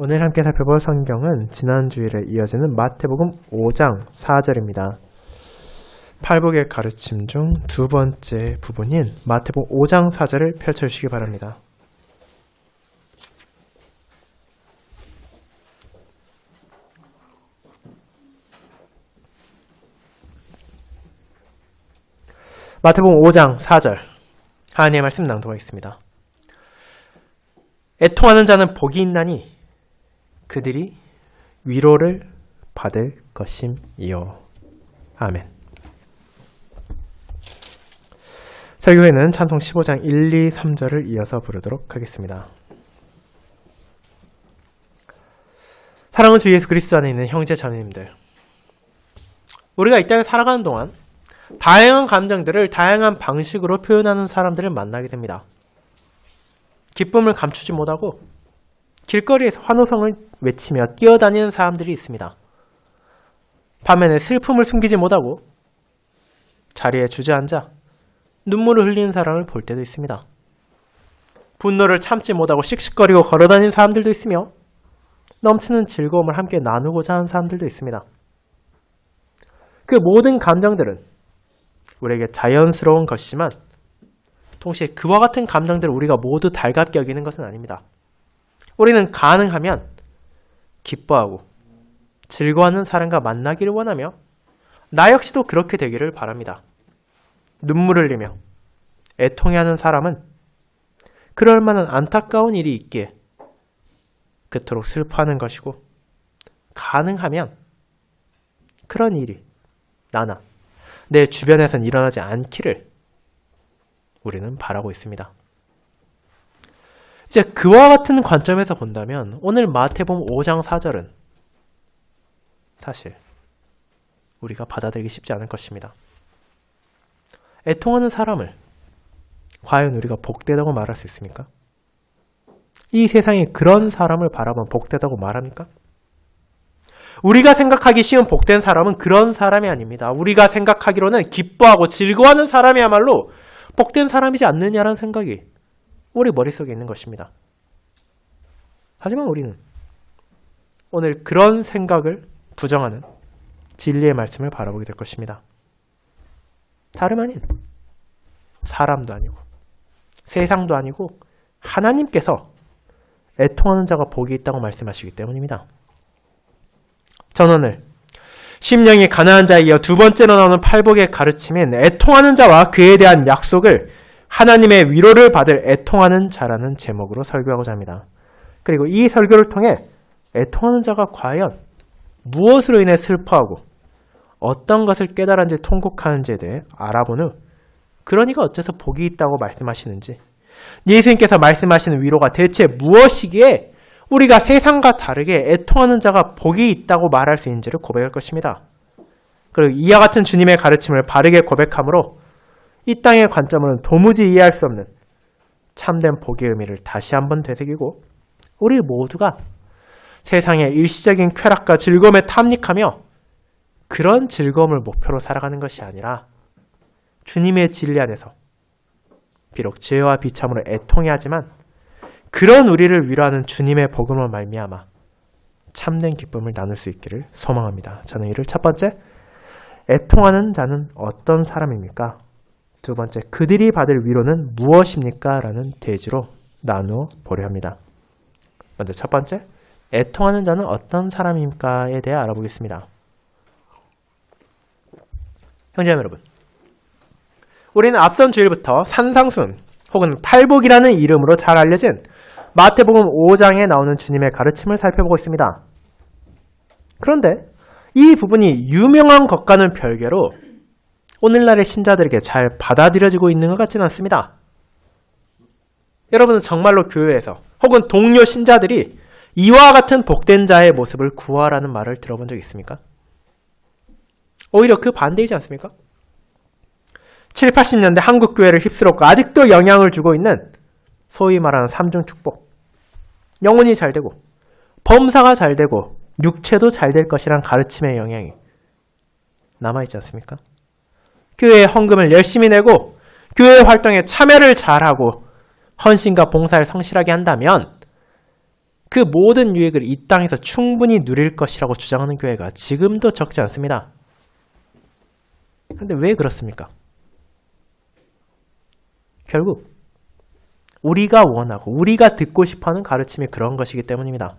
오늘 함께 살펴볼 성경은 지난 주일에 이어지는 마태복음 5장 4절입니다. 팔복의 가르침 중 두 번째 부분인 마태복음 5장 4절을 펼쳐주시기 바랍니다. 마태복음 5장 4절 하나님의 말씀 낭독하겠습니다. 애통하는 자는 복이 있나니 그들이 위로를 받을 것임이요. 아멘. 설교회는 찬송 15장 1, 2, 3절을 이어서 부르도록 하겠습니다. 사랑하는 주 예수 그리스도 안에 있는 형제 자매님들, 우리가 이 땅에 살아가는 동안 다양한 감정들을 다양한 방식으로 표현하는 사람들을 만나게 됩니다. 기쁨을 감추지 못하고 길거리에서 환호성을 외치며 뛰어다니는 사람들이 있습니다. 반면에 슬픔을 숨기지 못하고 자리에 주저앉아 눈물을 흘리는 사람을 볼 때도 있습니다. 분노를 참지 못하고 씩씩거리고 걸어다니는 사람들도 있으며 넘치는 즐거움을 함께 나누고자 하는 사람들도 있습니다. 그 모든 감정들은 우리에게 자연스러운 것이지만 동시에 그와 같은 감정들을 우리가 모두 달갑게 여기는 것은 아닙니다. 우리는 가능하면 기뻐하고 즐거워하는 사람과 만나기를 원하며 나 역시도 그렇게 되기를 바랍니다. 눈물을 흘리며 애통해하는 사람은 그럴 만한 안타까운 일이 있기에 그토록 슬퍼하는 것이고, 가능하면 그런 일이 나나 내 주변에선 일어나지 않기를 우리는 바라고 있습니다. 이제 그와 같은 관점에서 본다면 오늘 마태복음 5장 4절은 사실 우리가 받아들이기 쉽지 않을 것입니다. 애통하는 사람을 과연 우리가 복되다고 말할 수 있습니까? 이 세상에 그런 사람을 바라보면 복되다고 말합니까? 우리가 생각하기 쉬운 복된 사람은 그런 사람이 아닙니다. 우리가 생각하기로는 기뻐하고 즐거워하는 사람이야말로 복된 사람이지 않느냐라는 생각이 우리 머릿속에 있는 것입니다. 하지만 우리는 오늘 그런 생각을 부정하는 진리의 말씀을 바라보게 될 것입니다. 다름 아닌 사람도 아니고 세상도 아니고 하나님께서 애통하는 자가 복이 있다고 말씀하시기 때문입니다. 저는 오늘 심령이 가난한 자에 이어 두 번째로 나오는 팔복의 가르침인 애통하는 자와 그에 대한 약속을 하나님의 위로를 받을 애통하는 자라는 제목으로 설교하고자 합니다. 그리고 이 설교를 통해 애통하는 자가 과연 무엇으로 인해 슬퍼하고 어떤 것을 깨달은지 통곡하는지에 대해 알아본 후, 그러니까 어째서 복이 있다고 말씀하시는지, 예수님께서 말씀하시는 위로가 대체 무엇이기에 우리가 세상과 다르게 애통하는 자가 복이 있다고 말할 수 있는지를 고백할 것입니다. 그리고 이와 같은 주님의 가르침을 바르게 고백함으로 이 땅의 관점으로는 도무지 이해할 수 없는 참된 복의 의미를 다시 한번 되새기고, 우리 모두가 세상의 일시적인 쾌락과 즐거움에 탐닉하며 그런 즐거움을 목표로 살아가는 것이 아니라 주님의 진리 안에서 비록 죄와 비참으로 애통해하지만 그런 우리를 위로하는 주님의 복음으로 말미암아 참된 기쁨을 나눌 수 있기를 소망합니다. 저는 이를 첫 번째, 애통하는 자는 어떤 사람입니까? 두 번째, 그들이 받을 위로는 무엇입니까? 라는 대지로 나누어 보려 합니다. 먼저 첫 번째, 애통하는 자는 어떤 사람입니까에 대해 알아보겠습니다. 형제자매 여러분, 우리는 앞선 주일부터 산상순 혹은 팔복이라는 이름으로 잘 알려진 마태복음 5장에 나오는 주님의 가르침을 살펴보고 있습니다. 그런데 이 부분이 유명한 것과는 별개로 오늘날의 신자들에게 잘 받아들여지고 있는 것 같지는 않습니다. 여러분은 정말로 교회에서 혹은 동료 신자들이 이와 같은 복된 자의 모습을 구하라는 말을 들어본 적 있습니까? 오히려 그 반대이지 않습니까? 7, 80년대 한국 교회를 휩쓸었고 아직도 영향을 주고 있는 소위 말하는 삼중축복, 영혼이 잘 되고 범사가 잘 되고 육체도 잘 될 것이란 가르침의 영향이 남아있지 않습니까? 교회의 헌금을 열심히 내고 교회 활동에 참여를 잘하고 헌신과 봉사를 성실하게 한다면 그 모든 유익을 이 땅에서 충분히 누릴 것이라고 주장하는 교회가 지금도 적지 않습니다. 그런데 왜 그렇습니까? 결국 우리가 원하고 우리가 듣고 싶어하는 가르침이 그런 것이기 때문입니다.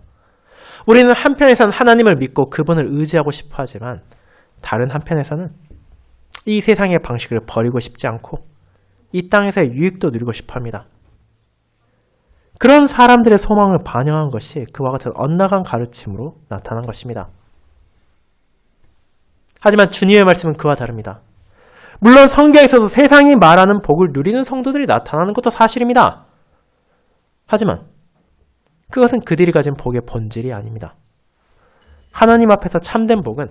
우리는 한편에서는 하나님을 믿고 그분을 의지하고 싶어 하지만 다른 한편에서는 이 세상의 방식을 버리고 싶지 않고 이 땅에서의 유익도 누리고 싶어 합니다. 그런 사람들의 소망을 반영한 것이 그와 같은 엇나간 가르침으로 나타난 것입니다. 하지만 주님의 말씀은 그와 다릅니다. 물론 성경에서도 세상이 말하는 복을 누리는 성도들이 나타나는 것도 사실입니다. 하지만 그것은 그들이 가진 복의 본질이 아닙니다. 하나님 앞에서 참된 복은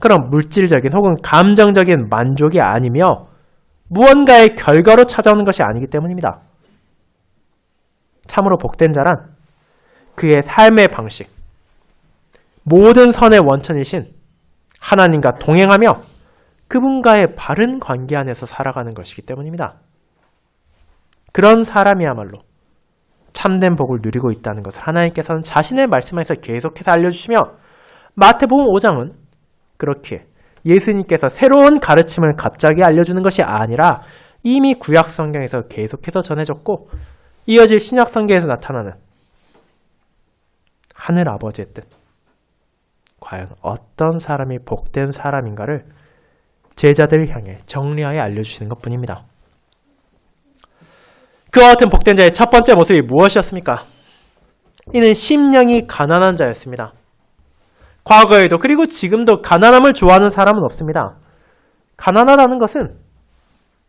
그런 물질적인 혹은 감정적인 만족이 아니며 무언가의 결과로 찾아오는 것이 아니기 때문입니다. 참으로 복된 자란 그의 삶의 방식, 모든 선의 원천이신 하나님과 동행하며 그분과의 바른 관계 안에서 살아가는 것이기 때문입니다. 그런 사람이야말로 참된 복을 누리고 있다는 것을 하나님께서는 자신의 말씀에서 계속해서 알려주시며 마태복음 5장은 그렇게 예수님께서 새로운 가르침을 갑자기 알려주는 것이 아니라 이미 구약 성경에서 계속해서 전해졌고 이어질 신약 성경에서 나타나는 하늘 아버지의 뜻, 과연 어떤 사람이 복된 사람인가를 제자들을 향해 정리하여 알려주시는 것뿐입니다. 그와 같은 복된 자의 첫 번째 모습이 무엇이었습니까? 이는 심령이 가난한 자였습니다. 과거에도 그리고 지금도 가난함을 좋아하는 사람은 없습니다. 가난하다는 것은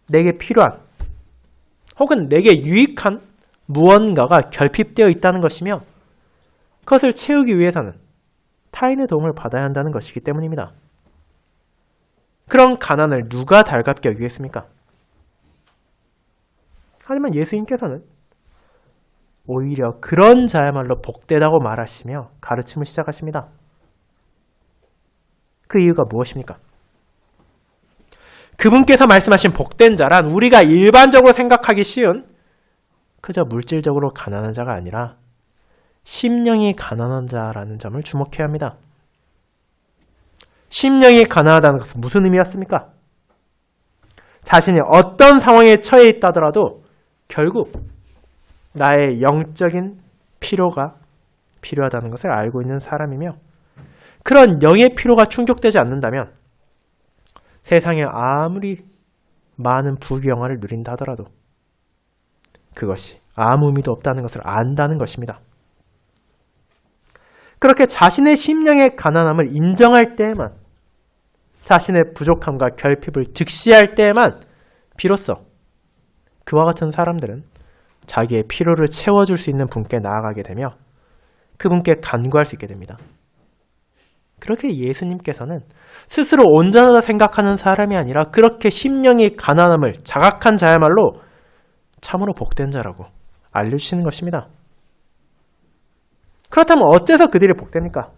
내게 필요한 혹은 내게 유익한 무언가가 결핍되어 있다는 것이며 그것을 채우기 위해서는 타인의 도움을 받아야 한다는 것이기 때문입니다. 그런 가난을 누가 달갑게 여기겠습니까? 하지만 예수님께서는 오히려 그런 자야말로 복되다고 말하시며 가르침을 시작하십니다. 그 이유가 무엇입니까? 그분께서 말씀하신 복된 자란 우리가 일반적으로 생각하기 쉬운 그저 물질적으로 가난한 자가 아니라 심령이 가난한 자라는 점을 주목해야 합니다. 심령이 가난하다는 것은 무슨 의미였습니까? 자신이 어떤 상황에 처해 있다더라도 결국 나의 영적인 필요가 필요하다는 것을 알고 있는 사람이며 그런 영의 필요가 충족되지 않는다면 세상에 아무리 많은 부귀영화를 누린다 하더라도 그것이 아무 의미도 없다는 것을 안다는 것입니다. 그렇게 자신의 심령의 가난함을 인정할 때에만 자신의 부족함과 결핍을 직시할 때에만 비로소 그와 같은 사람들은 자기의 필요를 채워줄 수 있는 분께 나아가게 되며 그분께 간구할 수 있게 됩니다. 그렇게 예수님께서는 스스로 온전하다 생각하는 사람이 아니라 그렇게 심령이 가난함을 자각한 자야말로 참으로 복된 자라고 알려주시는 것입니다. 그렇다면 어째서 그들이 복됩니까?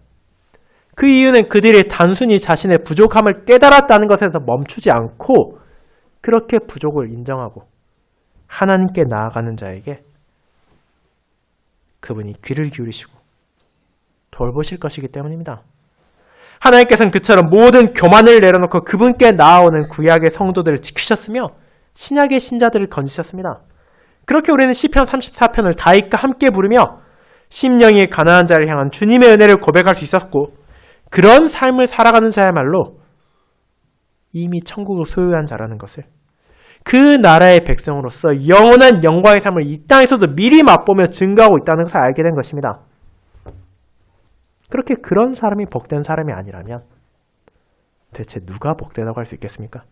그 이유는 그들이 단순히 자신의 부족함을 깨달았다는 것에서 멈추지 않고 그렇게 부족을 인정하고 하나님께 나아가는 자에게 그분이 귀를 기울이시고 돌보실 것이기 때문입니다. 하나님께서는 그처럼 모든 교만을 내려놓고 그분께 나아오는 구약의 성도들을 지키셨으며 신약의 신자들을 건지셨습니다. 그렇게 우리는 시편 34편을 다윗과 함께 부르며 심령이 가난한 자를 향한 주님의 은혜를 고백할 수 있었고 그런 삶을 살아가는 자야말로 이미 천국을 소유한 자라는 것을 그 나라의 백성으로서 영원한 영광의 삶을 이 땅에서도 미리 맛보며 증거하고 있다는 것을 알게 된 것입니다. 그렇게 그런 사람이 복된 사람이 아니라면 대체 누가 복되다고 할 수 있겠습니까?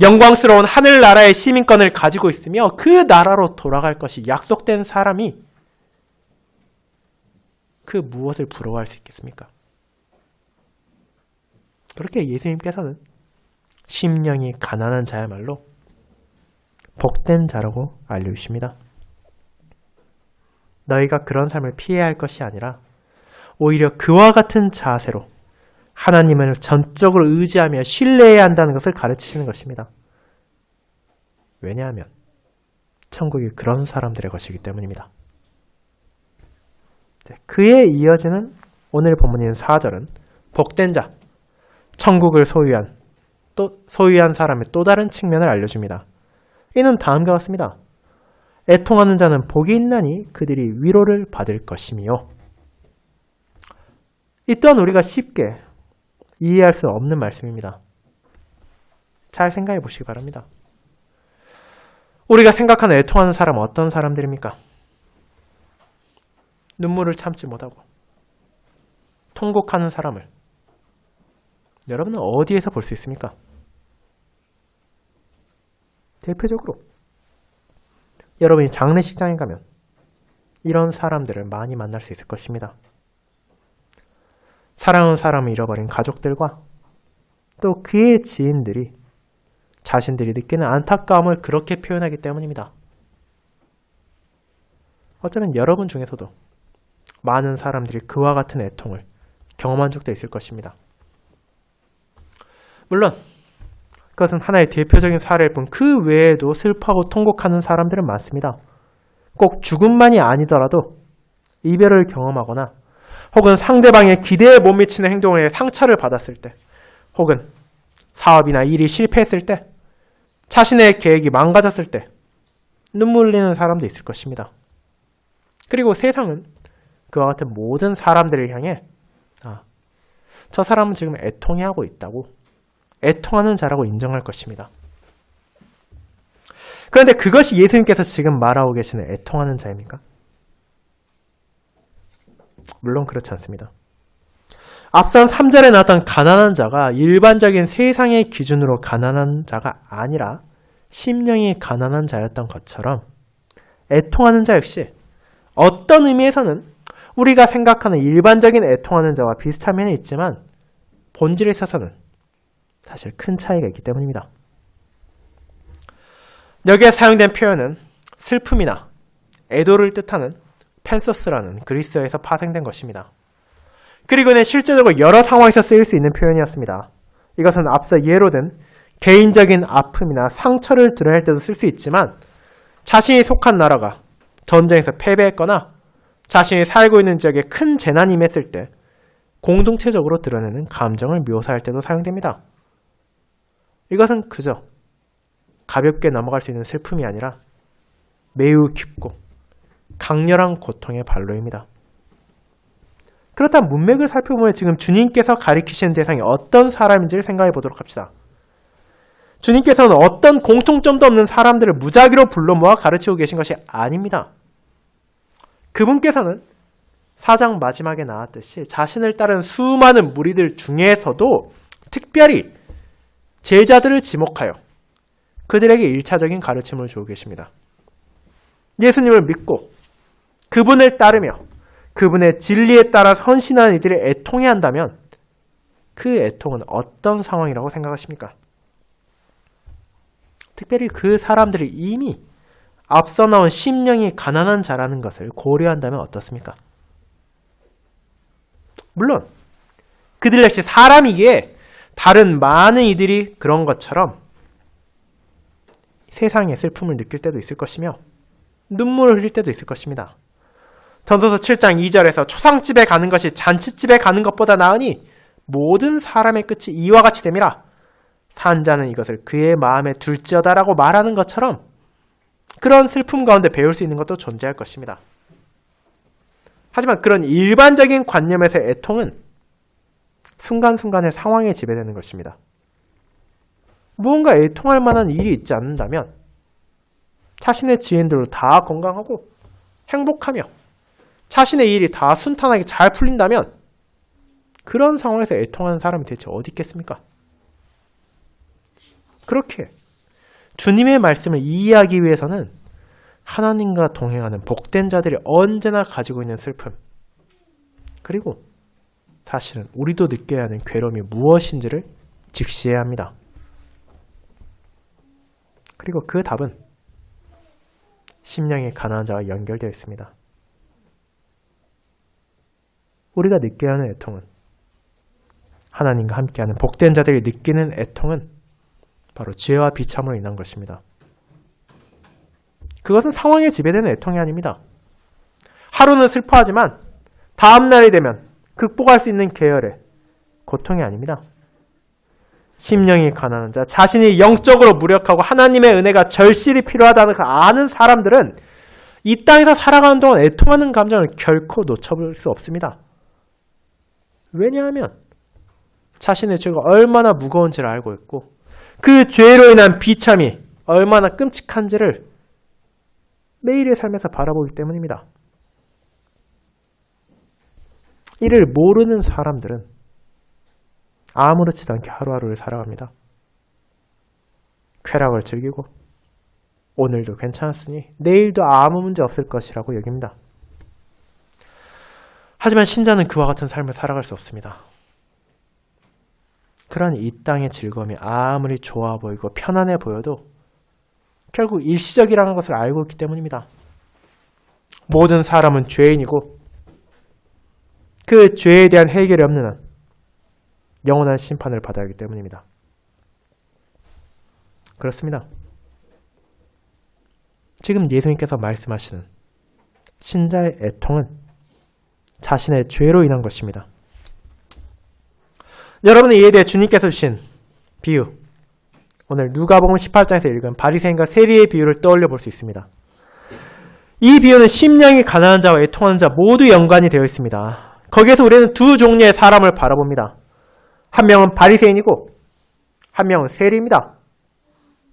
영광스러운 하늘나라의 시민권을 가지고 있으며 그 나라로 돌아갈 것이 약속된 사람이 그 무엇을 부러워할 수 있겠습니까? 그렇게 예수님께서는 심령이 가난한 자야말로 복된 자라고 알려주십니다. 너희가 그런 삶을 피해야 할 것이 아니라 오히려 그와 같은 자세로 하나님을 전적으로 의지하며 신뢰해야 한다는 것을 가르치시는 것입니다. 왜냐하면 천국이 그런 사람들의 것이기 때문입니다. 그에 이어지는 오늘 본문인 4절은 복된 자, 천국을 소유한 사람의 또 다른 측면을 알려줍니다. 이는 다음과 같습니다. 애통하는 자는 복이 있나니 그들이 위로를 받을 것이며. 이 또한 우리가 쉽게 이해할 수 없는 말씀입니다. 잘 생각해 보시기 바랍니다. 우리가 생각하는 애통하는 사람은 어떤 사람들입니까? 눈물을 참지 못하고 통곡하는 사람을 여러분은 어디에서 볼 수 있습니까? 대표적으로 여러분이 장례식장에 가면 이런 사람들을 많이 만날 수 있을 것입니다. 사랑하는 사람을 잃어버린 가족들과 또 그의 지인들이 자신들이 느끼는 안타까움을 그렇게 표현하기 때문입니다. 어쩌면 여러분 중에서도 많은 사람들이 그와 같은 애통을 경험한 적도 있을 것입니다. 물론 그것은 하나의 대표적인 사례일 뿐 그 외에도 슬퍼하고 통곡하는 사람들은 많습니다. 꼭 죽음만이 아니더라도 이별을 경험하거나 혹은 상대방의 기대에 못 미치는 행동에 상처를 받았을 때 혹은 사업이나 일이 실패했을 때 자신의 계획이 망가졌을 때 눈물 흘리는 사람도 있을 것입니다. 그리고 세상은 그와 같은 모든 사람들을 향해 저 사람은 지금 애통해하고 있다고 애통하는 자라고 인정할 것입니다. 그런데 그것이 예수님께서 지금 말하고 계시는 애통하는 자입니까? 물론 그렇지 않습니다. 앞선 3절에 나왔던 가난한 자가 일반적인 세상의 기준으로 가난한 자가 아니라 심령이 가난한 자였던 것처럼 애통하는 자 역시 어떤 의미에서는 우리가 생각하는 일반적인 애통하는 자와 비슷한 면이 있지만 본질에 있어서는 사실 큰 차이가 있기 때문입니다. 여기에 사용된 표현은 슬픔이나 애도를 뜻하는 펜소스라는 그리스어에서 파생된 것입니다. 그리고 이는 실제적으로 여러 상황에서 쓰일 수 있는 표현이었습니다. 이것은 앞서 예로 든 개인적인 아픔이나 상처를 드러낼 때도 쓸 수 있지만 자신이 속한 나라가 전쟁에서 패배했거나 자신이 살고 있는 지역에 큰 재난이 임했을 때 공동체적으로 드러내는 감정을 묘사할 때도 사용됩니다. 이것은 그저 가볍게 넘어갈 수 있는 슬픔이 아니라 매우 깊고 강렬한 고통의 반로입니다. 그렇다면 문맥을 살펴보면 지금 주님께서 가리키시는 대상이 어떤 사람인지를 생각해 보도록 합시다. 주님께서는 어떤 공통점도 없는 사람들을 무작위로 불러 모아 가르치고 계신 것이 아닙니다. 그분께서는 4장 마지막에 나왔듯이 자신을 따른 수많은 무리들 중에서도 특별히 제자들을 지목하여 그들에게 1차적인 가르침을 주고 계십니다. 예수님을 믿고 그분을 따르며 그분의 진리에 따라 헌신하는 이들이 애통해야 한다면 그 애통은 어떤 상황이라고 생각하십니까? 특별히 그 사람들이 이미 앞서 나온 심령이 가난한 자라는 것을 고려한다면 어떻습니까? 물론 그들 역시 사람이기에 다른 많은 이들이 그런 것처럼 세상의 슬픔을 느낄 때도 있을 것이며 눈물을 흘릴 때도 있을 것입니다. 전도서 7장 2절에서 초상집에 가는 것이 잔치집에 가는 것보다 나으니 모든 사람의 끝이 이와 같이 됨이라. 산 자는 이것을 그의 마음에 둘지어다라고 말하는 것처럼 그런 슬픔 가운데 배울 수 있는 것도 존재할 것입니다. 하지만 그런 일반적인 관념에서의 애통은 순간순간의 상황에 지배되는 것입니다. 무언가 애통할 만한 일이 있지 않는다면 자신의 지인들도 다 건강하고 행복하며 자신의 일이 다 순탄하게 잘 풀린다면 그런 상황에서 애통하는 사람이 대체 어디 있겠습니까? 그렇게 주님의 말씀을 이해하기 위해서는 하나님과 동행하는 복된 자들이 언제나 가지고 있는 슬픔, 그리고 사실은 우리도 느껴야 하는 괴로움이 무엇인지를 직시해야 합니다. 그리고 그 답은 심령의 가난한 자와 연결되어 있습니다. 우리가 느껴야 하는 애통은, 하나님과 함께하는 복된 자들이 느끼는 애통은 바로 죄와 비참으로 인한 것입니다. 그것은 상황에 지배되는 애통이 아닙니다. 하루는 슬퍼하지만 다음 날이 되면 극복할 수 있는 계열의 고통이 아닙니다. 심령이 가난한 자, 자신이 영적으로 무력하고 하나님의 은혜가 절실히 필요하다는 걸 아는 사람들은 이 땅에서 살아가는 동안 애통하는 감정을 결코 놓쳐볼 수 없습니다. 왜냐하면 자신의 죄가 얼마나 무거운지를 알고 있고 그 죄로 인한 비참이 얼마나 끔찍한지를 매일의 삶에서 바라보기 때문입니다. 이를 모르는 사람들은 아무렇지도 않게 하루하루를 살아갑니다. 쾌락을 즐기고 오늘도 괜찮았으니 내일도 아무 문제 없을 것이라고 여깁니다. 하지만 신자는 그와 같은 삶을 살아갈 수 없습니다. 그러한 이 땅의 즐거움이 아무리 좋아 보이고 편안해 보여도 결국 일시적이라는 것을 알고 있기 때문입니다. 모든 사람은 죄인이고 그 죄에 대한 해결이 없는 한 영원한 심판을 받아야 하기 때문입니다. 그렇습니다. 지금 예수님께서 말씀하시는 신자의 애통은 자신의 죄로 인한 것입니다. 여러분은 이에 대해 주님께서 주신 비유, 오늘 누가복음 18장에서 읽은 바리새인과 세리의 비유를 떠올려 볼 수 있습니다. 이 비유는 심령이 가난한 자와 애통하는 자 모두 연관이 되어 있습니다. 거기에서 우리는 두 종류의 사람을 바라봅니다. 한 명은 바리새인이고 한 명은 세리입니다.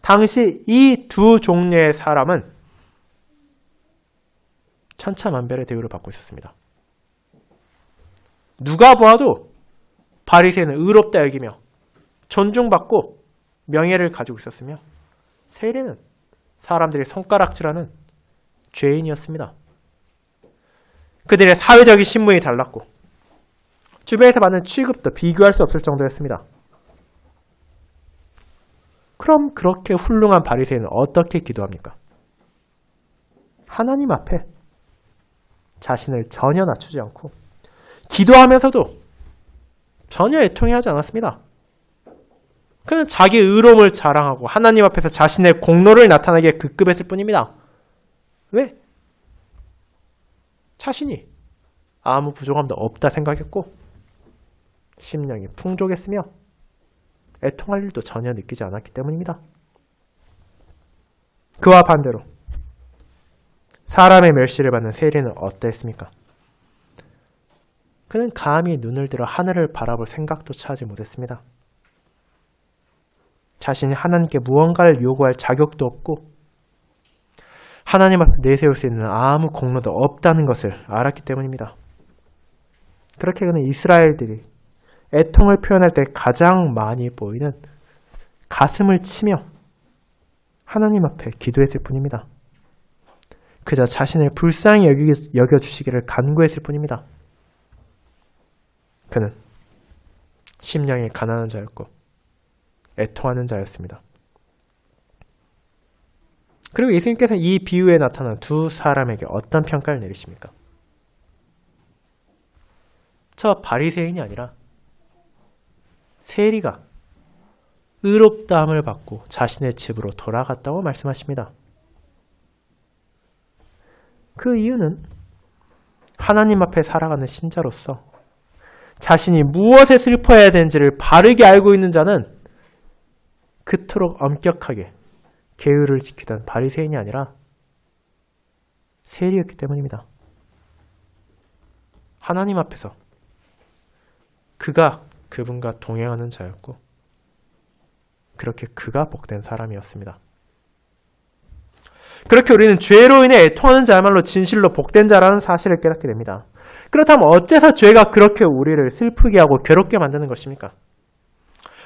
당시 이 두 종류의 사람은 천차만별의 대우를 받고 있었습니다. 누가 보아도 바리새인은 의롭다 여기며 존중받고 명예를 가지고 있었으며 세리는 사람들이 손가락질하는 죄인이었습니다. 그들의 사회적인 신분이 달랐고 주변에서 받는 취급도 비교할 수 없을 정도였습니다. 그럼 그렇게 훌륭한 바리새인은 어떻게 기도합니까? 하나님 앞에 자신을 전혀 낮추지 않고 기도하면서도 전혀 애통해하지 않았습니다. 그는 자기의 의로움을 자랑하고 하나님 앞에서 자신의 공로를 나타내기에 급급했을 뿐입니다. 왜? 자신이 아무 부족함도 없다 생각했고 심령이 풍족했으며 애통할 일도 전혀 느끼지 않았기 때문입니다. 그와 반대로 사람의 멸시를 받는 세리는 어떠했습니까? 그는 감히 눈을 들어 하늘을 바라볼 생각조차 하지 못했습니다. 자신이 하나님께 무언가를 요구할 자격도 없고 하나님 앞에 내세울 수 있는 아무 공로도 없다는 것을 알았기 때문입니다. 그렇게 그는 이스라엘들이 애통을 표현할 때 가장 많이 보이는 가슴을 치며 하나님 앞에 기도했을 뿐입니다. 그저 자신을 불쌍히 여겨주시기를 간구했을 뿐입니다. 그는 심령이 가난한 자였고 애통하는 자였습니다. 그리고 예수님께서 이 비유에 나타난 두 사람에게 어떤 평가를 내리십니까? 저 바리새인이 아니라 세리가 의롭다함을 받고 자신의 집으로 돌아갔다고 말씀하십니다. 그 이유는 하나님 앞에 살아가는 신자로서 자신이 무엇에 슬퍼해야 되는지를 바르게 알고 있는 자는 그토록 엄격하게 계율을 지키던 바리새인이 아니라 세리였기 때문입니다. 하나님 앞에서 그가 그분과 동행하는 자였고 그렇게 그가 복된 사람이었습니다. 그렇게 우리는 죄로 인해 애통하는 자야말로 진실로 복된 자라는 사실을 깨닫게 됩니다. 그렇다면 어째서 죄가 그렇게 우리를 슬프게 하고 괴롭게 만드는 것입니까?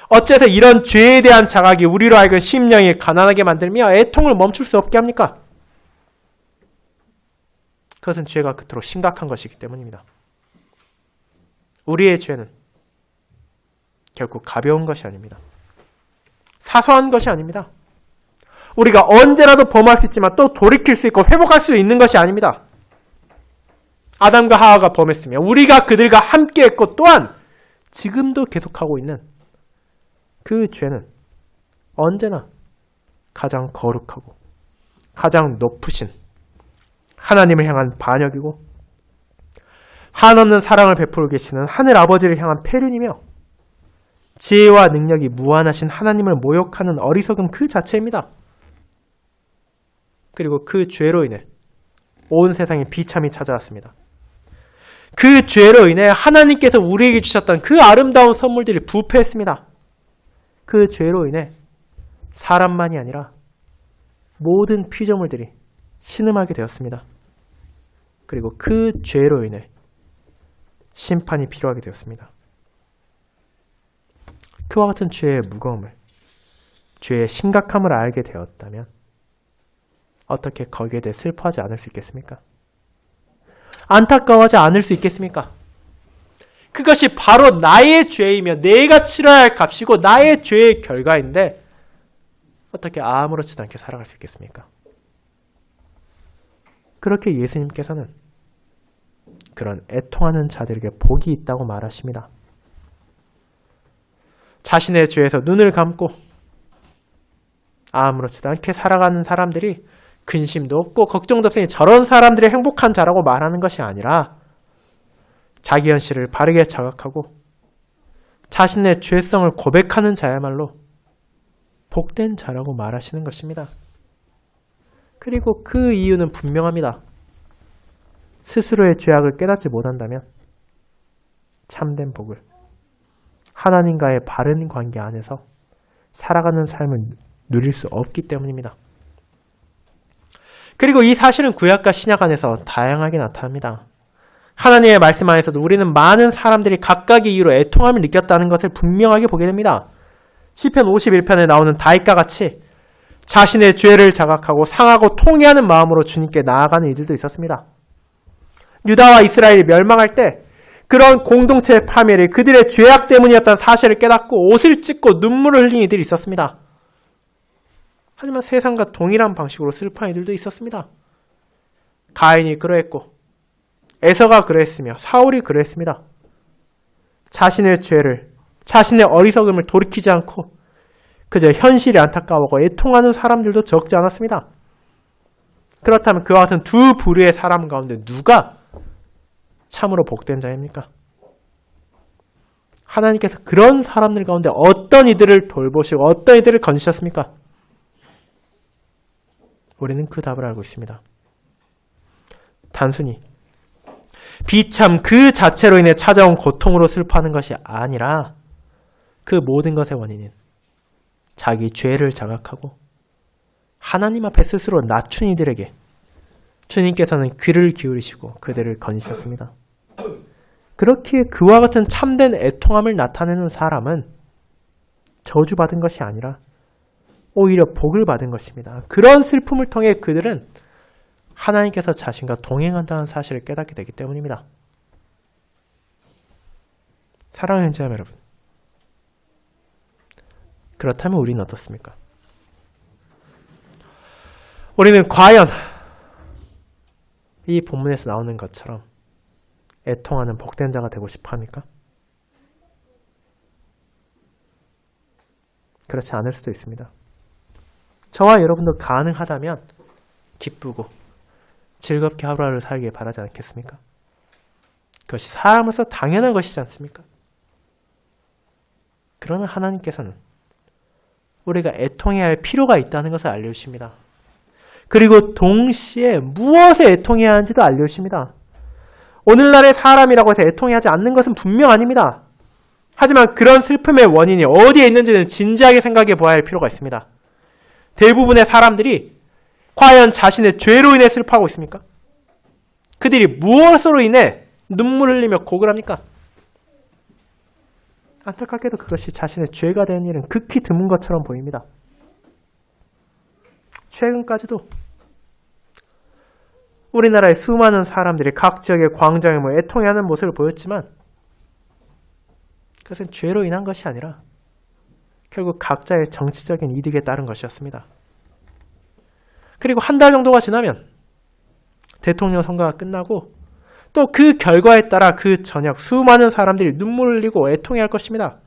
어째서 이런 죄에 대한 자각이 우리로 하여금 심령이 가난하게 만들며 애통을 멈출 수 없게 합니까? 그것은 죄가 그토록 심각한 것이기 때문입니다. 우리의 죄는 결국 가벼운 것이 아닙니다. 사소한 것이 아닙니다. 우리가 언제라도 범할 수 있지만 또 돌이킬 수 있고 회복할 수 있는 것이 아닙니다. 아담과 하와가 범했으며 우리가 그들과 함께했고 또한 지금도 계속하고 있는 그 죄는 언제나 가장 거룩하고 가장 높으신 하나님을 향한 반역이고 한없는 사랑을 베풀고 계시는 하늘 아버지를 향한 패륜이며 지혜와 능력이 무한하신 하나님을 모욕하는 어리석음 그 자체입니다. 그리고 그 죄로 인해 온 세상에 비참이 찾아왔습니다. 그 죄로 인해 하나님께서 우리에게 주셨던 그 아름다운 선물들이 부패했습니다. 그 죄로 인해 사람만이 아니라 모든 피조물들이 신음하게 되었습니다. 그리고 그 죄로 인해 심판이 필요하게 되었습니다. 그와 같은 죄의 무거움을, 죄의 심각함을 알게 되었다면 어떻게 거기에 대해 슬퍼하지 않을 수 있겠습니까? 안타까워하지 않을 수 있겠습니까? 그것이 바로 나의 죄이며 내가 치러야 할 값이고 나의 죄의 결과인데 어떻게 아무렇지도 않게 살아갈 수 있겠습니까? 그렇게 예수님께서는 그런 애통하는 자들에게 복이 있다고 말하십니다. 자신의 죄에서 눈을 감고 아무렇지도 않게 살아가는 사람들이 근심도 없고 걱정도 없으니 저런 사람들이 행복한 자라고 말하는 것이 아니라 자기 현실을 바르게 자각하고 자신의 죄성을 고백하는 자야말로 복된 자라고 말하시는 것입니다. 그리고 그 이유는 분명합니다. 스스로의 죄악을 깨닫지 못한다면 참된 복을 하나님과의 바른 관계 안에서 살아가는 삶을 누릴 수 없기 때문입니다. 그리고 이 사실은 구약과 신약 안에서 다양하게 나타납니다. 하나님의 말씀 안에서도 우리는 많은 사람들이 각각의 이유로 애통함을 느꼈다는 것을 분명하게 보게 됩니다. 시편 51편에 나오는 다윗과 같이 자신의 죄를 자각하고 상하고 통회하는 마음으로 주님께 나아가는 이들도 있었습니다. 유다와 이스라엘이 멸망할 때 그런 공동체의 파멸이 그들의 죄악 때문이었다는 사실을 깨닫고 옷을 찢고 눈물을 흘린 이들이 있었습니다. 하지만 세상과 동일한 방식으로 슬퍼한 이들도 있었습니다. 가인이 그러했고 에서가 그러했으며 사울이 그러했습니다. 자신의 죄를, 자신의 어리석음을 돌이키지 않고 그저 현실이 안타까워하고 애통하는 사람들도 적지 않았습니다. 그렇다면 그와 같은 두 부류의 사람 가운데 누가 참으로 복된 자입니까? 하나님께서 그런 사람들 가운데 어떤 이들을 돌보시고 어떤 이들을 건지셨습니까? 우리는 그 답을 알고 있습니다. 단순히 비참 그 자체로 인해 찾아온 고통으로 슬퍼하는 것이 아니라 그 모든 것의 원인은 자기 죄를 자각하고 하나님 앞에 스스로 낮춘 이들에게 주님께서는 귀를 기울이시고 그들을 건지셨습니다. 그렇기에 그와 같은 참된 애통함을 나타내는 사람은 저주받은 것이 아니라 오히려 복을 받은 것입니다. 그런 슬픔을 통해 그들은 하나님께서 자신과 동행한다는 사실을 깨닫게 되기 때문입니다. 사랑하는 자매 여러분, 그렇다면 우리는 어떻습니까? 우리는 과연 이 본문에서 나오는 것처럼 애통하는 복된 자가 되고 싶어 합니까? 그렇지 않을 수도 있습니다. 저와 여러분도 가능하다면 기쁘고 즐겁게 하루하루 살길 바라지 않겠습니까? 그것이 사람으로서 당연한 것이지 않습니까? 그러나 하나님께서는 우리가 애통해야 할 필요가 있다는 것을 알려주십니다. 그리고 동시에 무엇에 애통해야 하는지도 알려주십니다. 오늘날의 사람이라고 해서 애통해하지 않는 것은 분명 아닙니다. 하지만 그런 슬픔의 원인이 어디에 있는지는 진지하게 생각해 보아야 할 필요가 있습니다. 대부분의 사람들이 과연 자신의 죄로 인해 슬퍼하고 있습니까? 그들이 무엇으로 인해 눈물을 흘리며 곡을 합니까? 안타깝게도 그것이 자신의 죄가 되는 일은 극히 드문 것처럼 보입니다. 최근까지도 우리나라의 수많은 사람들이 각 지역의 광장에 애통해하는 모습을 보였지만 그것은 죄로 인한 것이 아니라 결국 각자의 정치적인 이득에 따른 것이었습니다. 그리고 한 달 정도가 지나면 대통령 선거가 끝나고 또 그 결과에 따라 그 저녁 수많은 사람들이 눈물을 흘리고 애통해할 것입니다.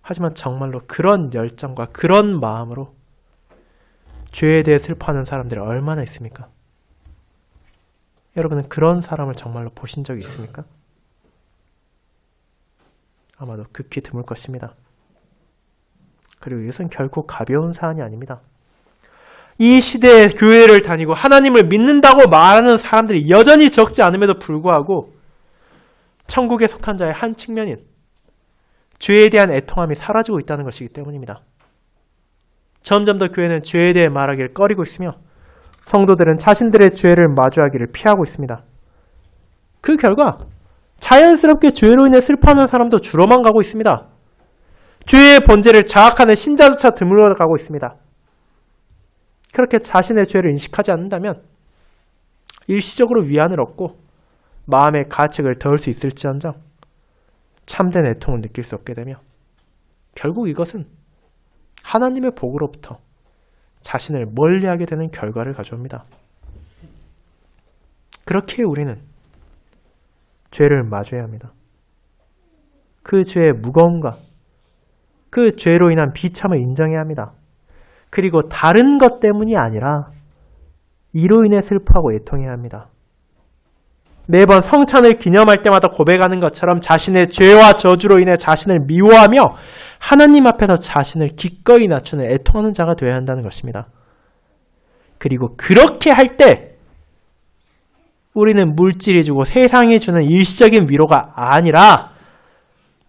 하지만 정말로 그런 열정과 그런 마음으로 죄에 대해 슬퍼하는 사람들이 얼마나 있습니까? 여러분은 그런 사람을 정말로 보신 적이 있습니까? 아마도 극히 드물 것입니다. 그리고 이것은 결코 가벼운 사안이 아닙니다. 이 시대에 교회를 다니고 하나님을 믿는다고 말하는 사람들이 여전히 적지 않음에도 불구하고 천국에 속한 자의 한 측면인 죄에 대한 애통함이 사라지고 있다는 것이기 때문입니다. 점점 더 교회는 죄에 대해 말하기를 꺼리고 있으며 성도들은 자신들의 죄를 마주하기를 피하고 있습니다. 그 결과 자연스럽게 죄로 인해 슬퍼하는 사람도 줄어만 가고 있습니다. 죄의 본질을 자학하는 신자조차 드물어가고 있습니다. 그렇게 자신의 죄를 인식하지 않는다면 일시적으로 위안을 얻고 마음의 가책을 덜 수 있을지언정 참된 애통을 느낄 수 없게 되며 결국 이것은 하나님의 복으로부터 자신을 멀리하게 되는 결과를 가져옵니다. 그렇게 우리는 죄를 마주해야 합니다. 그 죄의 무거움과 그 죄로 인한 비참을 인정해야 합니다. 그리고 다른 것 때문이 아니라 이로 인해 슬퍼하고 애통해야 합니다. 매번 성찬을 기념할 때마다 고백하는 것처럼 자신의 죄와 저주로 인해 자신을 미워하며 하나님 앞에서 자신을 기꺼이 낮추는 애통하는 자가 되어야 한다는 것입니다. 그리고 그렇게 할 때 우리는 물질이 주고 세상이 주는 일시적인 위로가 아니라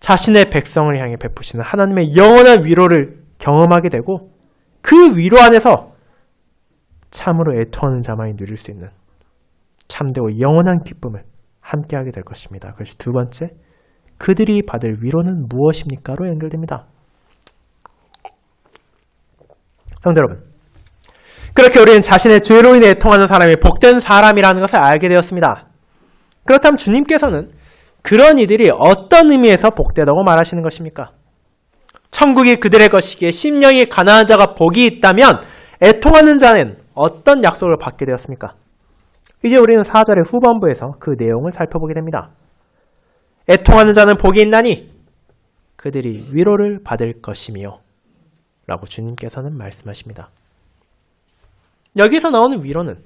자신의 백성을 향해 베푸시는 하나님의 영원한 위로를 경험하게 되고 그 위로 안에서 참으로 애통하는 자만이 누릴 수 있는 참되고 영원한 기쁨을 함께하게 될 것입니다. 그것이 두 번째, 그들이 받을 위로는 무엇입니까?로 연결됩니다. 성도 여러분, 그렇게 우리는 자신의 죄로 인해 애통하는 사람이 복된 사람이라는 것을 알게 되었습니다. 그렇다면 주님께서는 그런 이들이 어떤 의미에서 복되다고 말하시는 것입니까? 천국이 그들의 것이기에 심령이 가난한 자가 복이 있다면 애통하는 자는 어떤 약속을 받게 되었습니까? 이제 우리는 4절의 후반부에서 그 내용을 살펴보게 됩니다. 애통하는 자는 복이 있나니 그들이 위로를 받을 것이며 라고 주님께서는 말씀하십니다. 여기서 나오는 위로는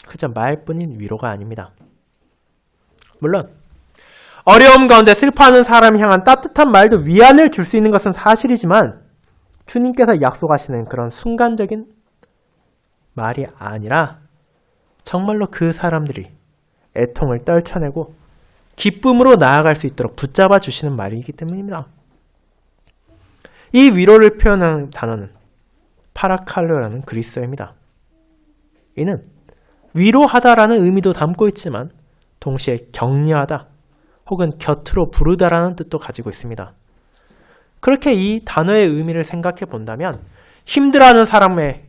그저 말뿐인 위로가 아닙니다. 물론 어려움 가운데 슬퍼하는 사람을 향한 따뜻한 말도 위안을 줄 수 있는 것은 사실이지만 주님께서 약속하시는 그런 순간적인 말이 아니라 정말로 그 사람들이 애통을 떨쳐내고 기쁨으로 나아갈 수 있도록 붙잡아 주시는 말이기 때문입니다. 이 위로를 표현하는 단어는 파라칼로라는 그리스어입니다. 이는 위로하다라는 의미도 담고 있지만 동시에 격려하다 혹은 곁으로 부르다라는 뜻도 가지고 있습니다. 그렇게 이 단어의 의미를 생각해 본다면 힘들어하는 사람의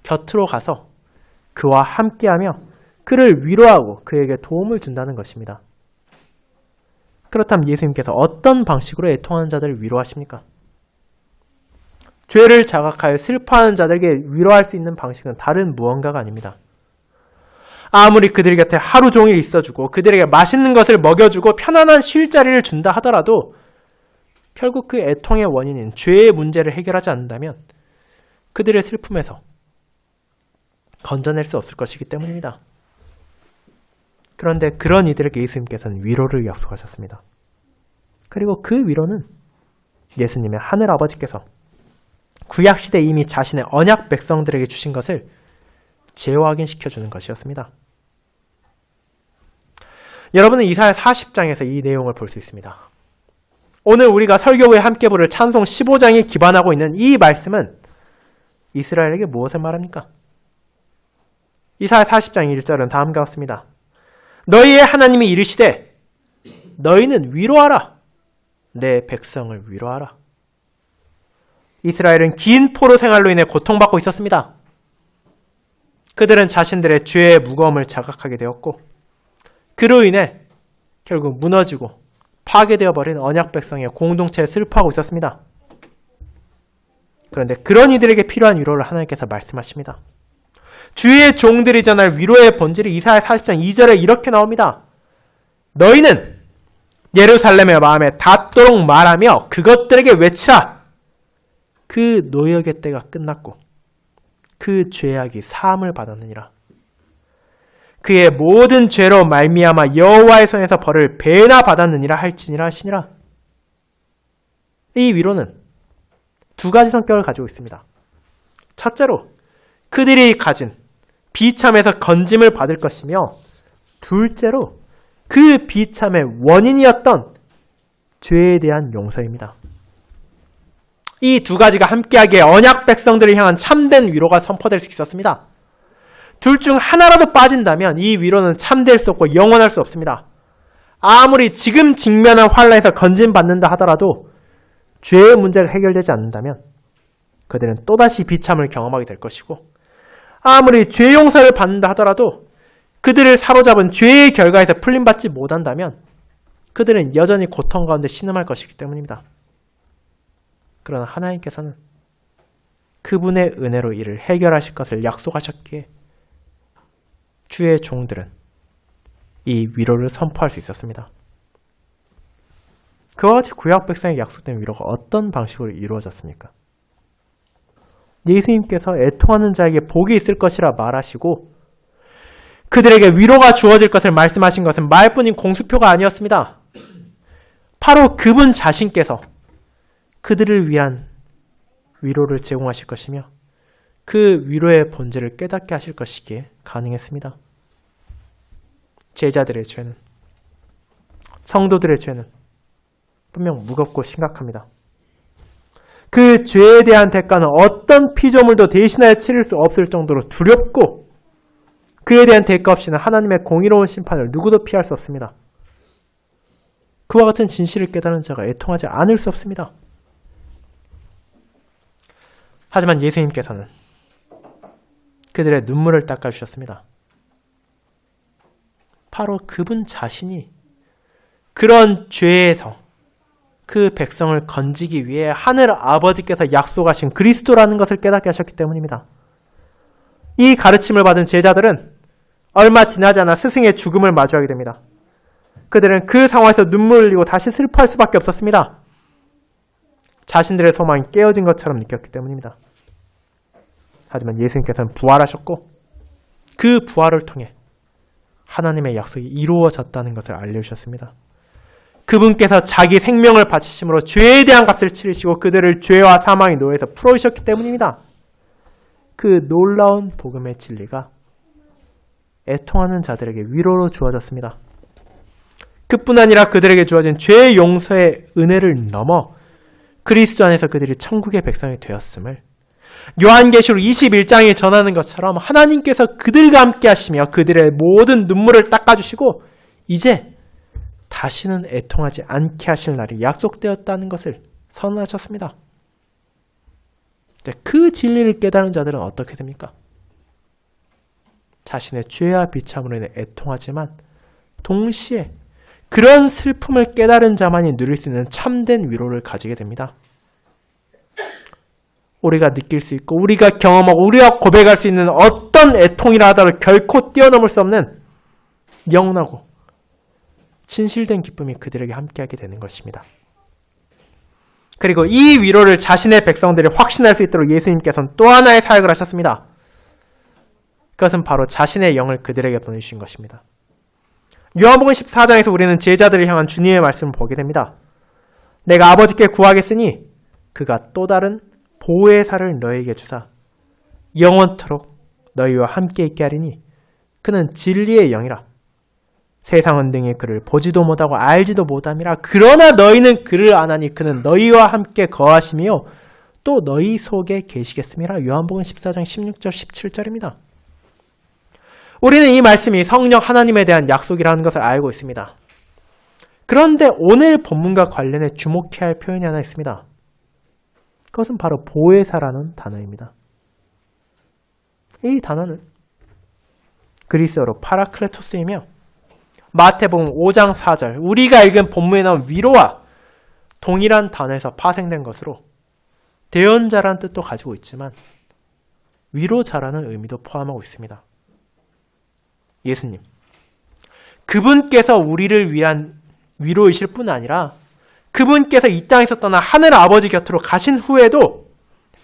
곁으로 가서 그와 함께하며 그를 위로하고 그에게 도움을 준다는 것입니다. 그렇다면 예수님께서 어떤 방식으로 애통하는 자들을 위로하십니까? 죄를 자각하여 슬퍼하는 자들에게 위로할 수 있는 방식은 다른 무언가가 아닙니다. 아무리 그들 곁에 하루 종일 있어주고 그들에게 맛있는 것을 먹여주고 편안한 쉴 자리를 준다 하더라도 결국 그 애통의 원인인 죄의 문제를 해결하지 않는다면 그들의 슬픔에서 건져낼 수 없을 것이기 때문입니다. 그런데 그런 이들에게 예수님께서는 위로를 약속하셨습니다. 그리고 그 위로는 예수님의 하늘 아버지께서 구약시대에 이미 자신의 언약 백성들에게 주신 것을 재확인시켜주는 것이었습니다. 여러분은 이사야 40장에서 이 내용을 볼 수 있습니다. 오늘 우리가 설교 후에 함께 부를 찬송 15장에 기반하고 있는 이 말씀은 이스라엘에게 무엇을 말합니까? 이사야 40장 1절은 다음과 같습니다. 너희의 하나님이 이르시되 너희는 위로하라. 내 백성을 위로하라. 이스라엘은 긴 포로 생활로 인해 고통받고 있었습니다. 그들은 자신들의 죄의 무거움을 자각하게 되었고 그로 인해 결국 무너지고 파괴되어 버린 언약 백성의 공동체에 슬퍼하고 있었습니다. 그런데 그런 이들에게 필요한 위로를 하나님께서 말씀하십니다. 주의 종들이 전할 위로의 본질이 이사야 40장 2절에 이렇게 나옵니다. 너희는 예루살렘의 마음에 닿도록 말하며 그것들에게 외치라. 그 노역의 때가 끝났고 그 죄악이 사함을 받았느니라. 그의 모든 죄로 말미암아 여호와의 손에서 벌을 배나 받았느니라 할지니라 하시니라. 이 위로는 두 가지 성격을 가지고 있습니다. 첫째로 그들이 가진 비참에서 건짐을 받을 것이며, 둘째로 그 비참의 원인이었던 죄에 대한 용서입니다. 이 두 가지가 함께하기에 언약 백성들을 향한 참된 위로가 선포될 수 있었습니다. 둘 중 하나라도 빠진다면 이 위로는 참될 수 없고 영원할 수 없습니다. 아무리 지금 직면한 환란에서 건진받는다 하더라도 죄의 문제가 해결되지 않는다면 그들은 또다시 비참을 경험하게 될 것이고, 아무리 죄 용서를 받는다 하더라도 그들을 사로잡은 죄의 결과에서 풀림받지 못한다면 그들은 여전히 고통 가운데 신음할 것이기 때문입니다. 그러나 하나님께서는 그분의 은혜로 이를 해결하실 것을 약속하셨기에 주의 종들은 이 위로를 선포할 수 있었습니다. 그와 같이 구약 백성에게 약속된 위로가 어떤 방식으로 이루어졌습니까? 예수님께서 애통하는 자에게 복이 있을 것이라 말하시고 그들에게 위로가 주어질 것을 말씀하신 것은 말뿐인 공수표가 아니었습니다. 바로 그분 자신께서 그들을 위한 위로를 제공하실 것이며 그 위로의 본질을 깨닫게 하실 것이기에 가능했습니다. 제자들의 죄는, 성도들의 죄는 분명 무겁고 심각합니다. 그 죄에 대한 대가는 어떤 피조물도 대신하여 치를 수 없을 정도로 두렵고, 그에 대한 대가 없이는 하나님의 공의로운 심판을 누구도 피할 수 없습니다. 그와 같은 진실을 깨달은 자가 애통하지 않을 수 없습니다. 하지만 예수님께서는 그들의 눈물을 닦아주셨습니다. 바로 그분 자신이 그런 죄에서 그 백성을 건지기 위해 하늘 아버지께서 약속하신 그리스도라는 것을 깨닫게 하셨기 때문입니다. 이 가르침을 받은 제자들은 얼마 지나지 않아 스승의 죽음을 마주하게 됩니다. 그들은 그 상황에서 눈물을 흘리고 다시 슬퍼할 수밖에 없었습니다. 자신들의 소망이 깨어진 것처럼 느꼈기 때문입니다. 하지만 예수님께서는 부활하셨고 그 부활을 통해 하나님의 약속이 이루어졌다는 것을 알려주셨습니다. 그분께서 자기 생명을 바치심으로 죄에 대한 값을 치르시고 그들을 죄와 사망의 노예에서 풀어주셨기 때문입니다. 그 놀라운 복음의 진리가 애통하는 자들에게 위로로 주어졌습니다. 그뿐 아니라 그들에게 주어진 죄의 용서의 은혜를 넘어 그리스도 안에서 그들이 천국의 백성이 되었음을 요한계시록 21장이 전하는 것처럼 하나님께서 그들과 함께 하시며 그들의 모든 눈물을 닦아주시고 이제 다시는 애통하지 않게 하실 날이 약속되었다는 것을 선언하셨습니다. 그 진리를 깨달은 자들은 어떻게 됩니까? 자신의 죄와 비참으로 인해 애통하지만 동시에 그런 슬픔을 깨달은 자만이 누릴 수 있는 참된 위로를 가지게 됩니다. 우리가 느낄 수 있고 우리가 경험하고 우리가 고백할 수 있는 어떤 애통이라 하더라도 결코 뛰어넘을 수 없는 영원하고 진실된 기쁨이 그들에게 함께하게 되는 것입니다. 그리고 이 위로를 자신의 백성들이 확신할 수 있도록 예수님께서는 또 하나의 사역을 하셨습니다. 그것은 바로 자신의 영을 그들에게 보내주신 것입니다. 요한복음 14장에서 우리는 제자들을 향한 주님의 말씀을 보게 됩니다. 내가 아버지께 구하겠으니 그가 또 다른 보혜사를 너에게 주사 영원토록 너희와 함께 있게 하리니 그는 진리의 영이라. 세상은 등의 그를 보지도 못하고 알지도 못함이라. 그러나 너희는 그를 아나니 그는 너희와 함께 거하시며 또 너희 속에 계시겠음이라. 요한복음 14장 16절 17절입니다. 우리는 이 말씀이 성령 하나님에 대한 약속이라는 것을 알고 있습니다. 그런데 오늘 본문과 관련해 주목해야 할 표현이 하나 있습니다. 그것은 바로 보혜사라는 단어입니다. 이 단어는 그리스어로 파라클레토스이며 마태복음 5장 4절 우리가 읽은 본문에 나온 위로와 동일한 단어에서 파생된 것으로 대언자라는 뜻도 가지고 있지만 위로자라는 의미도 포함하고 있습니다. 예수님, 그분께서 우리를 위한 위로이실 뿐 아니라 그분께서 이 땅에서 떠나 하늘 아버지 곁으로 가신 후에도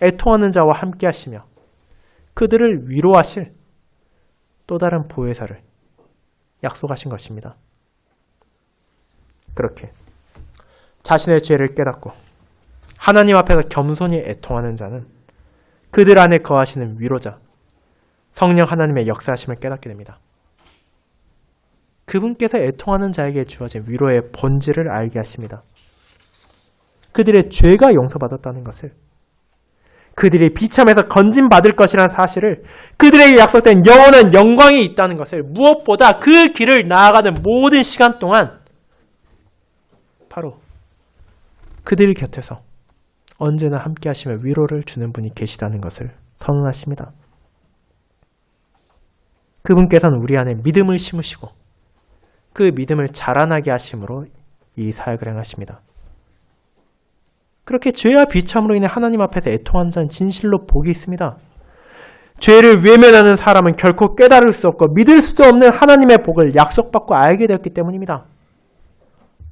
애통하는 자와 함께 하시며 그들을 위로하실 또 다른 보혜사를 약속하신 것입니다. 그렇게 자신의 죄를 깨닫고 하나님 앞에서 겸손히 애통하는 자는 그들 안에 거하시는 위로자, 성령 하나님의 역사하심을 깨닫게 됩니다. 그분께서 애통하는 자에게 주어진 위로의 본질을 알게 하십니다. 그들의 죄가 용서받았다는 것을, 그들이 비참해서 건진받을 것이라는 사실을, 그들에게 약속된 영원한 영광이 있다는 것을, 무엇보다 그 길을 나아가는 모든 시간 동안 바로 그들 곁에서 언제나 함께 하시며 위로를 주는 분이 계시다는 것을 선언하십니다. 그분께서는 우리 안에 믿음을 심으시고 그 믿음을 자라나게 하심으로 이 사역을 행하십니다. 그렇게 죄와 비참으로 인해 하나님 앞에서 애통하는 자는 진실로 복이 있습니다. 죄를 외면하는 사람은 결코 깨달을 수 없고 믿을 수도 없는 하나님의 복을 약속받고 알게 되었기 때문입니다.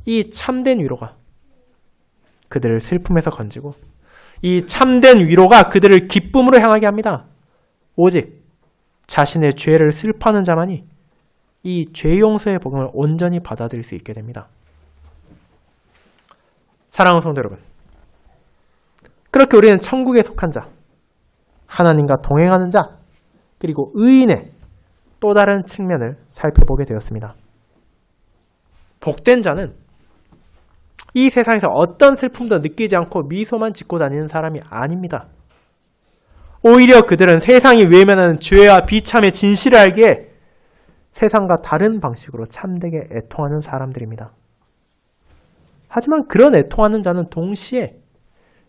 이 참된 위로가 그들을 슬픔에서 건지고 이 참된 위로가 그들을 기쁨으로 향하게 합니다. 오직 자신의 죄를 슬퍼하는 자만이 이 죄 용서의 복음을 온전히 받아들일 수 있게 됩니다. 사랑하는 성도 여러분, 그렇게 우리는 천국에 속한 자, 하나님과 동행하는 자, 그리고 의인의 또 다른 측면을 살펴보게 되었습니다. 복된 자는 이 세상에서 어떤 슬픔도 느끼지 않고 미소만 짓고 다니는 사람이 아닙니다. 오히려 그들은 세상이 외면하는 죄와 비참의 진실을 알기에 세상과 다른 방식으로 참되게 애통하는 사람들입니다. 하지만 그런 애통하는 자는 동시에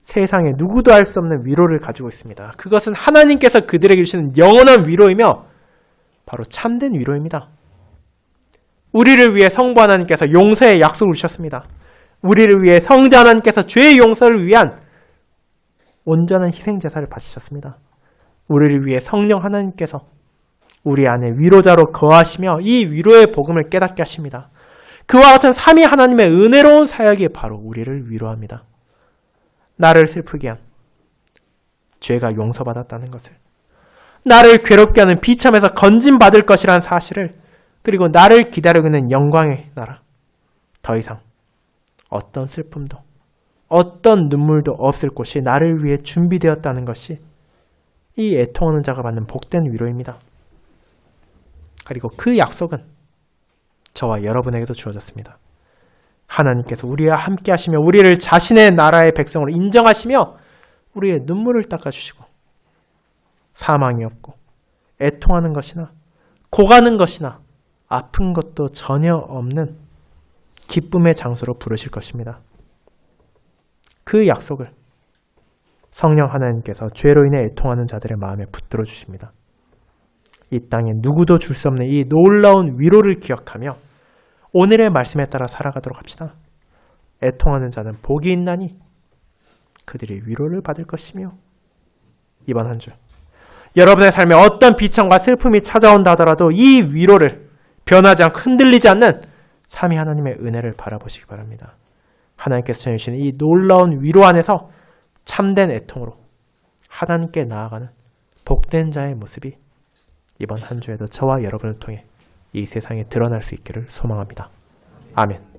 세상에 누구도 알 수 없는 위로를 가지고 있습니다. 그것은 하나님께서 그들에게 주시는 영원한 위로이며 바로 참된 위로입니다. 우리를 위해 성부 하나님께서 용서의 약속을 주셨습니다. 우리를 위해 성자 하나님께서 죄의 용서를 위한 온전한 희생제사를 바치셨습니다. 우리를 위해 성령 하나님께서 우리 안에 위로자로 거하시며 이 위로의 복음을 깨닫게 하십니다. 그와 같은 삼위 하나님의 은혜로운 사역이 바로 우리를 위로합니다. 나를 슬프게 한 죄가 용서받았다는 것을, 나를 괴롭게 하는 비참에서 건진받을 것이라는 사실을, 그리고 나를 기다리고 있는 영광의 나라, 더 이상 어떤 슬픔도 어떤 눈물도 없을 곳이 나를 위해 준비되었다는 것이 이 애통하는 자가 받는 복된 위로입니다. 그리고 그 약속은 저와 여러분에게도 주어졌습니다. 하나님께서 우리와 함께 하시며 우리를 자신의 나라의 백성으로 인정하시며 우리의 눈물을 닦아주시고 사망이 없고 애통하는 것이나 고가는 것이나 아픈 것도 전혀 없는 기쁨의 장소로 부르실 것입니다. 그 약속을 성령 하나님께서 죄로 인해 애통하는 자들의 마음에 붙들어 주십니다. 이 땅에 누구도 줄 수 없는 이 놀라운 위로를 기억하며 오늘의 말씀에 따라 살아가도록 합시다. 애통하는 자는 복이 있나니 그들이 위로를 받을 것이며, 이번 한 주 여러분의 삶에 어떤 비참과 슬픔이 찾아온다 하더라도 이 위로를 변하지 않고 흔들리지 않는 삼위 하나님의 은혜를 바라보시기 바랍니다. 하나님께서 전해주시는 이 놀라운 위로 안에서 참된 애통으로 하나님께 나아가는 복된 자의 모습이 이번 한 주에도 저와 여러분을 통해 이 세상에 드러날 수 있기를 소망합니다. 아멘.